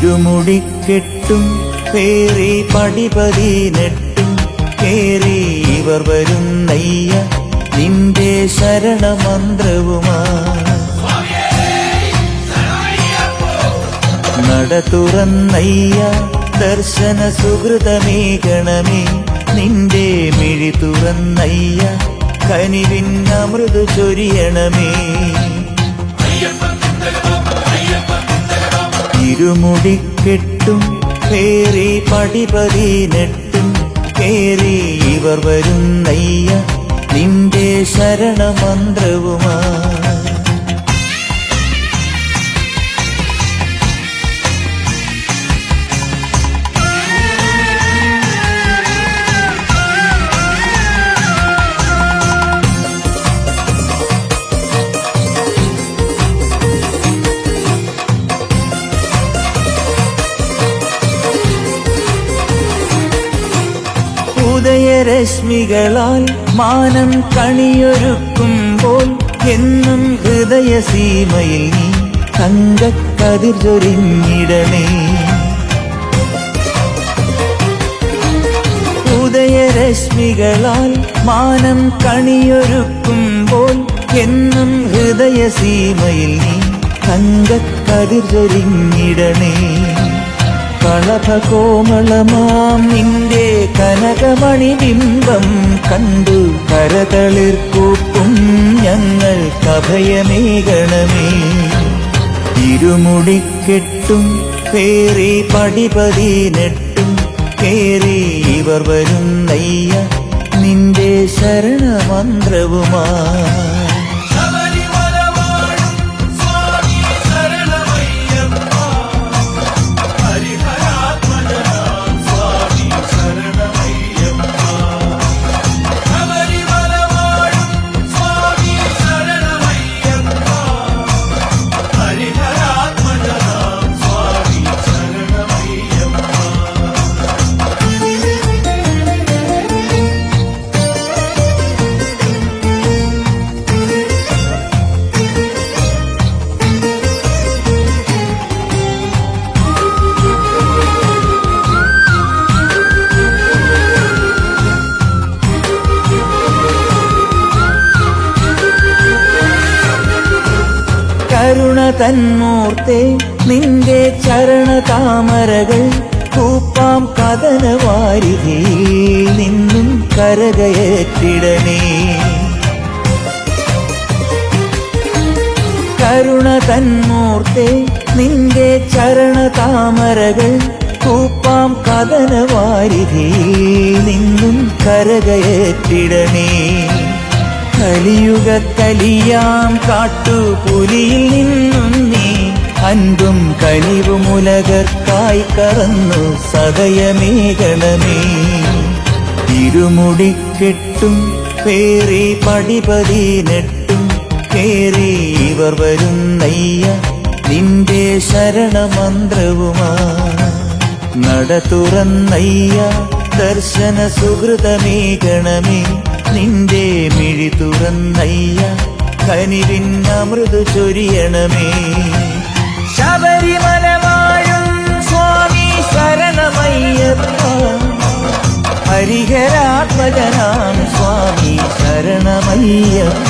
ഇരുമുടിക്കെട്ടും പേറി പടിപതിനെട്ടും കേറി ഇവർ വരുന്നയ്യ നിന്റെ ശരണമന്ത്രവുമാ. നട തുറന്നയ്യ ദർശന സുഹൃതമേകണമേ നിന്റെ മിഴി തുറന്നയ്യ കനിവിൻ അമൃതു ചൊരിയണമേ. ഇരുമുടിക്കെട്ടും പേറി പടിപതിനെട്ടും കേറി ഇവർ വരുന്നയ്യ നിന്റെ ശരണമന്ത്രവുമാ. ഉദയരശ്മികളാൽ മാനം കണിയൊരുക്കുമ്പോൾ എന്നും ഹൃദയസീമയിൽ നീ തങ്കക്കതിർ ചൊരിഞ്ഞിടണേ. ഉദയരശ്മികളാൽ മാനം കണിയൊരുക്കുമ്പോൾ എന്നും ഹൃദയസീമയിൽ നീ തങ്കക്കതിർ ചൊരിഞ്ഞിടണേ. കളഭകോമളമാം നിന്റെ കനകമണിബിംബം കണ്ടു കരതളിർക്കൂപ്പും ഞങ്ങൾക്കഭയമേകണമേ. ഇരുമുടിക്കെട്ടും പേറി പടിപതിനെട്ടും കേറി ഇവർ വരുന്നയ്യ നിന്റെ ശരണമന്ത്രവുമാ. കരുണ തന്മൂർത്തേ നിന്റെ ചരണതാമരകൾ കൂപ്പാം കഥനവാരിധിയിൽ നിന്നും കരകയറ്റിടണേ. കരുണ തന്മൂർത്തേ നിന്റെ ചരണതാമരകൾ കൂപ്പാം കഥനവാരിധിയിൽ നിന്നും കരകയറ്റിടണേ. കലിയുഗക്കലിയാം കാട്ടുപുലിയിൽ നിന്നും നീ അൻപും കനിവുമുലകർക്കായി കറന്നു സദയമേകണമേ. ഇരുമുടിക്കെട്ടും പേറി പടിപതിനെട്ടും കേറി ഇവർ വരുന്നയ്യ നിന്റെ ശരണമന്ത്രവുമാ. നട തുറന്നയ്യ ദർശന സുഹൃതമേകണമേ നിന്റെ മിഴി തുറന്നയ്യ കനിവിൻ അമൃതു ചൊരിയണമേ. ശബരിമല വാഴും സ്വാമി ശരണമയ്യപ്പ, ഹരിഹരാത്മജനാം സ്വാമി ശരണമയ്യപ്പ.